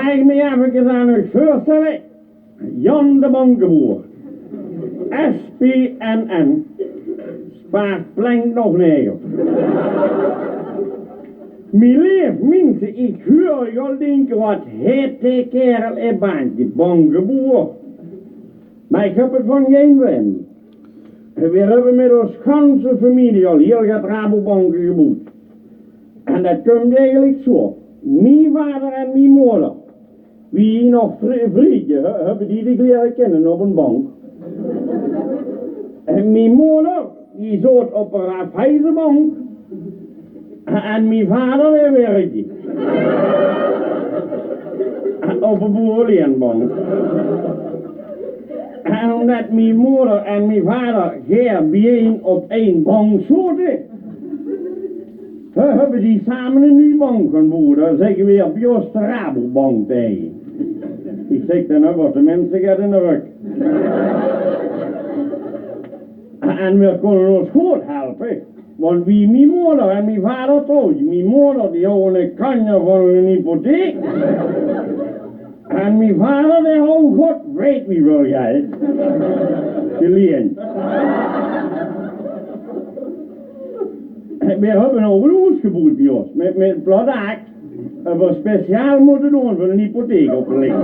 Mag ik me even aan u voorstellen? Jan de Bankeboer. SPNN. Spaart plank nog negen. Mijn leef mensen, ik huur je al denken wat heet die kerel en baantje, Bankeboer. Maar ik heb het van geen win. We hebben met ons ganse familie al heel wat Rabobanken geboet. En dat komt eigenlijk zo. Mijn vader en mijn moeder, wie nog vriendje, hebben die zich leren kennen op een bank. En mijn moeder, die zat op een Raiffeisenbank. En mijn vader, die werkte. Op een boerenbank. En omdat mijn moeder en mijn vader geen bijeen op één bank zaten, hebben die samen een nieuwe bank geboden. Dan zeggen we op Joost de Rabobank tegen. Ik zeg dan ook wat de mensen gaat in de rug. En we konden ons goed helpen. Want wie mijn moeder en mijn vader trouwden. Mijn moeder die had een kanje van een hypotheek. En mijn vader die had god weet wie wil geld. Geleend. We hebben een overloosgeboed bij ons. Met pladak. En we speciaal moeten doen voor een hypotheek op te leggen.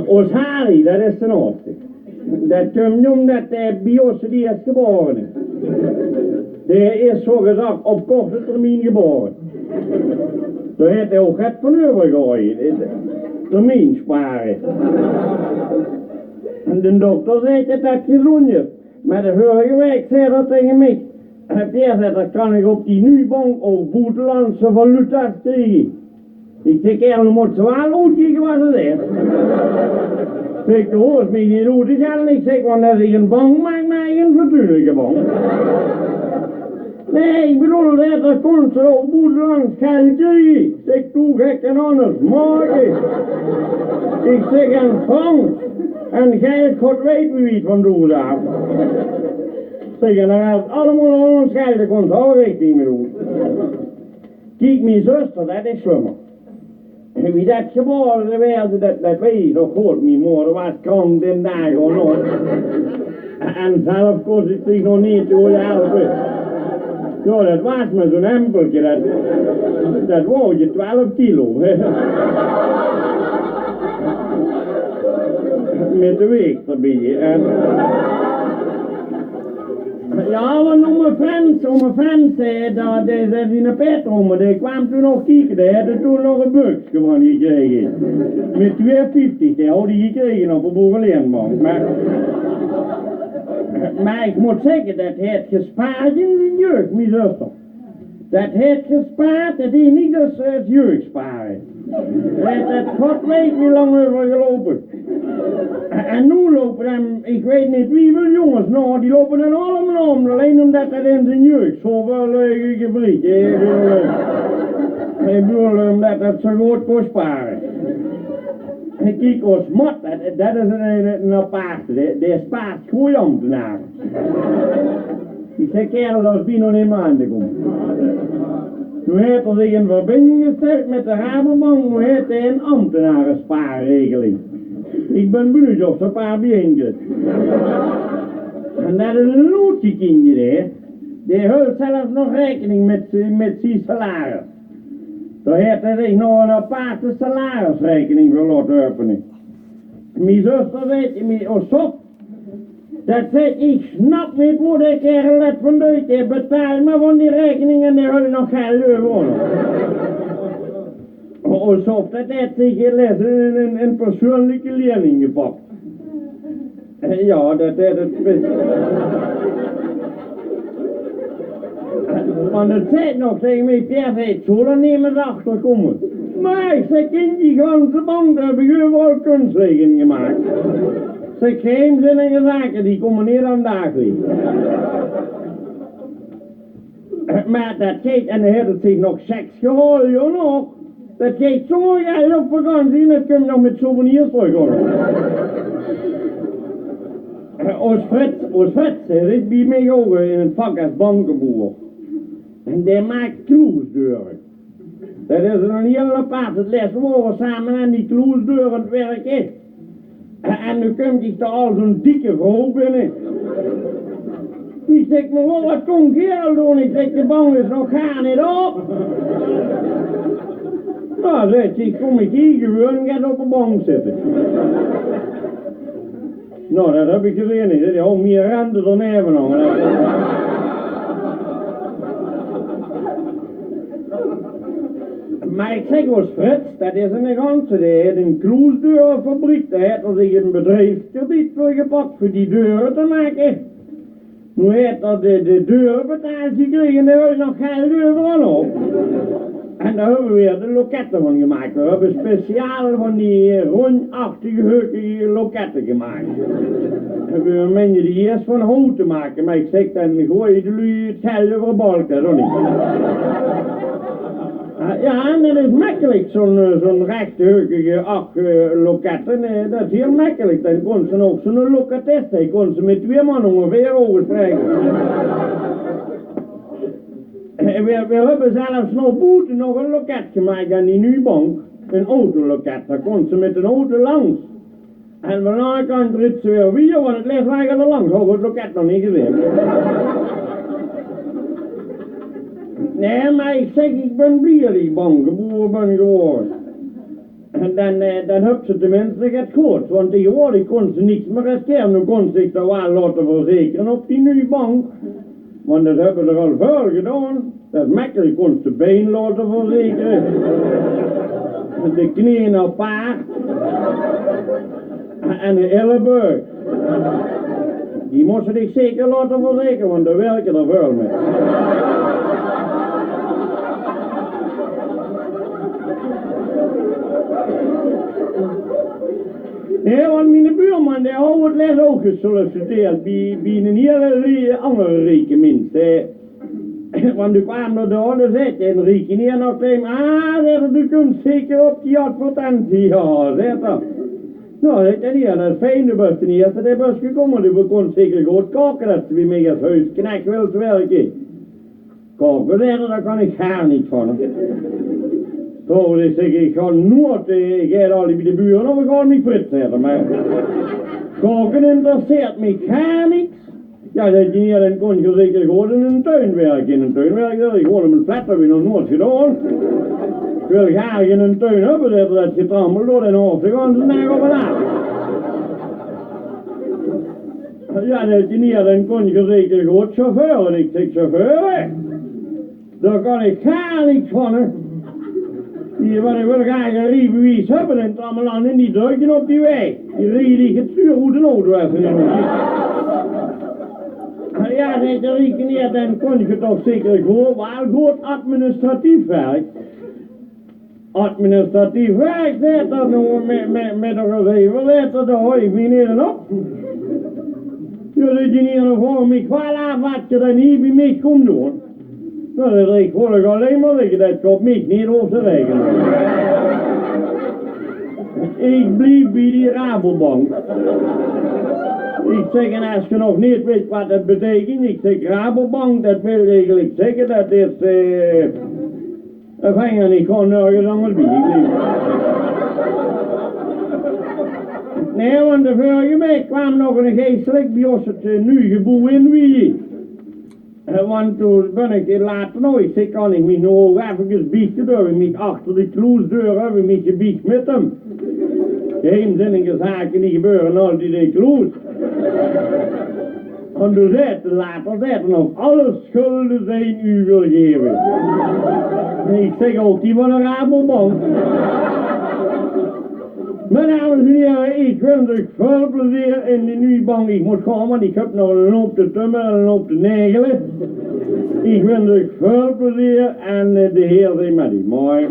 Ons Harry, dat is de oudste. Dat komt omdat hij bij ons die is geboren. Die is zo gezegd op korte termijn geboren. Daar heeft hij ook het van overgegooid. Termijn sparen. En de dokter zei dat dat gezond is. Maar de vorige week zei dat tegen mij. Pierre zei, dat kan ik op die nieuwe bank ook buitenlandse valuta krijgen. Ik zeg, er moet ze wel uitkijken wat het is. Ik de hoort me niet uit te gaan. Ik zeg, want als ik een bank maak, maak ik een fatsoenlijke bank. Nee, ik bedoel, dat komt ze op buitenlands geld krijgen. Ik zeg, doe gek en anders, morgen. Ik zeg, een Frans. En geld, God weet wie het van doen daar. Zeggen, dan gaat het allemaal ons geld, dan komt het richting mee doen. Kijk, mijn zuster, dat is slimmer. En wie dat geboren werd, dat weet ik nog goed. Mijn moeder was krank den dag of nog. En zelf kon ze zich nog niet te helpen. Ja, dat was maar zo'n hempeltje, dat woog je 12 kilo. Met de week erbij. Ja, want om mijn vriend zei dat ze in een petrol, die kwam toen nog kijken, die hadden toen nog een buksje van gekregen. Met 2,50, die had die gekregen op een boerenleenbank. Maar ik moet zeggen, dat heeft gespaard in zijn jeugd, mijn zuster. Dat heeft gespaard, dat is niet als jeugd sparen. Dat God weet wie lang we gelopen. En nu lopen hem, ik weet niet wie wil jongens, nou die lopen dan allemaal om, alleen omdat dat in zijn jeugd zoveel gebriet. Ik bedoel, omdat dat zo goed kon sparen. En kijk, ons mot, dat is een aparte, die spaart goede ambtenaren. Ik zeg, kerel, dat is nog niet maanden komt. Nu heeft hij zich in verbinding gesteld met de Rabobank, nu heeft hij een ambtenarenspaarregeling. Ik ben benieuwd of ze een paar bijeenkomt. En dat is een loetje kindje, hè. Die houdt zelfs nog rekening met zijn salaris. Daar heeft hij zich nog een aparte salarisrekening voor laten openen. Mijn zuster weet, op dat zegt, ik snap niet hoe de kerel dat van deut heeft. Betaal me van die rekening en die houdt nog geld over. Alsof dat heeft zich gelezen een persoonlijke leerling gepakt. Ja, dat heeft het best. Want het zei nog tegen mij, Pierre zei, zo dan niet meer achterkomen. Maar ik zeg, in die ganse bank heb ik overal kunstrekening gemaakt. Zeg, geheimzinnige zaken, die komen niet aan dagelijks. Maar dat geeft, en dan heeft het zich nog seks gehouden, joh nog. Dat geeft zo geld op vakantie en dat kun je nog met souvenirs terughouden. Ons Frits zit bij mij ook in het vak als bankenboer. En die maakt kroesdeuren. Dat is een heel apart. Het les morgen samen aan die kloesdeur aan het werken. En nu komt ik daar al zo'n dikke vrouw binnen. Die zegt me, wat kon kerel doen? Ik zeg, de bank is nog gaan niet op. Nou, zegt ze, kom ik hier gewoon en ga op de bank zitten. Nou, dat heb ik gezien. Ik zeg, oh, meer rente dan even nog. Maar ik zeg ons Frits, dat is een ganse, die heeft een kloesdeurfabriek, daar heeft er zich een bedrijfskrediet voor gepakt voor die deuren te maken. Nu heeft er de deuren betaald gekregen en daar is nog geld overal op. En daar hebben we weer de loketten van gemaakt. We hebben speciaal van die rondachtige, heukige loketten gemaakt. En we menen die eerst van hout te maken, maar ik zeg dan, gooi je jullie het geld over de balk, dat is niet. Ja, en dat is makkelijk, zo'n rechthoekige loketten, dat is heel makkelijk. Dan kon ze ook zo'n loketist, hij kon ze met 2 man ongeveer overstrijken. We hebben zelfs nog boeten nog een loket gemaakt aan die nieuwe bank, een autoloket, daar kon ze met een auto langs. En van de andere kant rit ze weer weer, want het ligt eigenlijk er langs, had het loket nog niet gezien. Nee, maar ik zeg, ik ben blij die bank geboren ben geworden. En dan heb ze tenminste het goed, want tegenwoordig kon ze niks meer riskeren. Nu kon ze zich daar wel laten verzekeren op die nieuwe bank. Want dat hebben ze al veel gedaan. Dat is makkelijk, kon ze de been laten verzekeren. De knieën op paard. En de elleboog. Die moesten zich zeker laten verzekeren, want daar werken er veel mee. Nee, want mijn buurman, die houdt het les ook gesolliciteerd bij een hele andere rijke mens. Want u kwam er door, dan zegt een rijke hier nog tegen hem, u kunt zeker op die advertentie, ja, zegt hij. Nou, zegt hij niet, dat is fijn, de bus niet, als de bus gekomen, u kunt zeker goed koken, dat ze bij mij als huisknecht wilt werken. Koken, zegt hij, daar kan ik gar niet van. Zo, dus ik ga nooit, ik ga al bij de buren of ik ga niet Frits zetten, maar koken interesseert me gar niks. Ja, dat je niet, dan kon je zeker gewoon in een tuin werken. In een tuin werken, ik gewoon in mijn flat heb ik nog nooit gedaan. Ik wil graag in een tuin hebben, dat je trammelt door en hoofd, gewoon ze naar op en af. Ja, dat je niet, dan kon je zeker gewoon chauffeur. En ik zeg, chauffeur, daar kan ik gar niks van, hè. Want ik wil graag een rijbewijs hebben en trammeland en die drukken op die weg. Die rijden het stuur hoe de auto even in. Ja, zei de rekeneer, dan kon je toch zeker gewoon wel goed administratief werk. Administratief werk, zet dat nou met een gegeven letter, daar hoor ik me niet op. Je zit hier nog voor mij kwaad wat je dan niet bij mij komt doen. Nou, dat ik volg alleen maar zeggen, dat ik op mij niet hoef te rekenen. Ik blijf bij die Rabobank. Ik zeg, en als je nog niet weet wat dat betekent, ik zeg Rabobank, dat wil eigenlijk zeggen, dat is, dat vang je niet gewoon nergens anders bij. Nee, want de vorige week kwam nog een geestelijk bij ons het nu geboe in wie. Want toen ben ik later nog, ik zeg, kan ik me nog even biechten, door ik me achter de kloesdeur heb ik me gebiecht met hem. Geheimzinnige zaken die gebeuren altijd in de kloes. En toen zei het later, zei het nog, alle schulden zijn u wil geven. En ik zeg ook, die van een Rabobank. Maar dames en heren, ik wens u veel plezier in die nieuwe bank. Ik moet gaan, want ik heb nog een hoop te tummen en een hoop te negelen. Ik wens u veel plezier en de heer zijn met u. Mooi.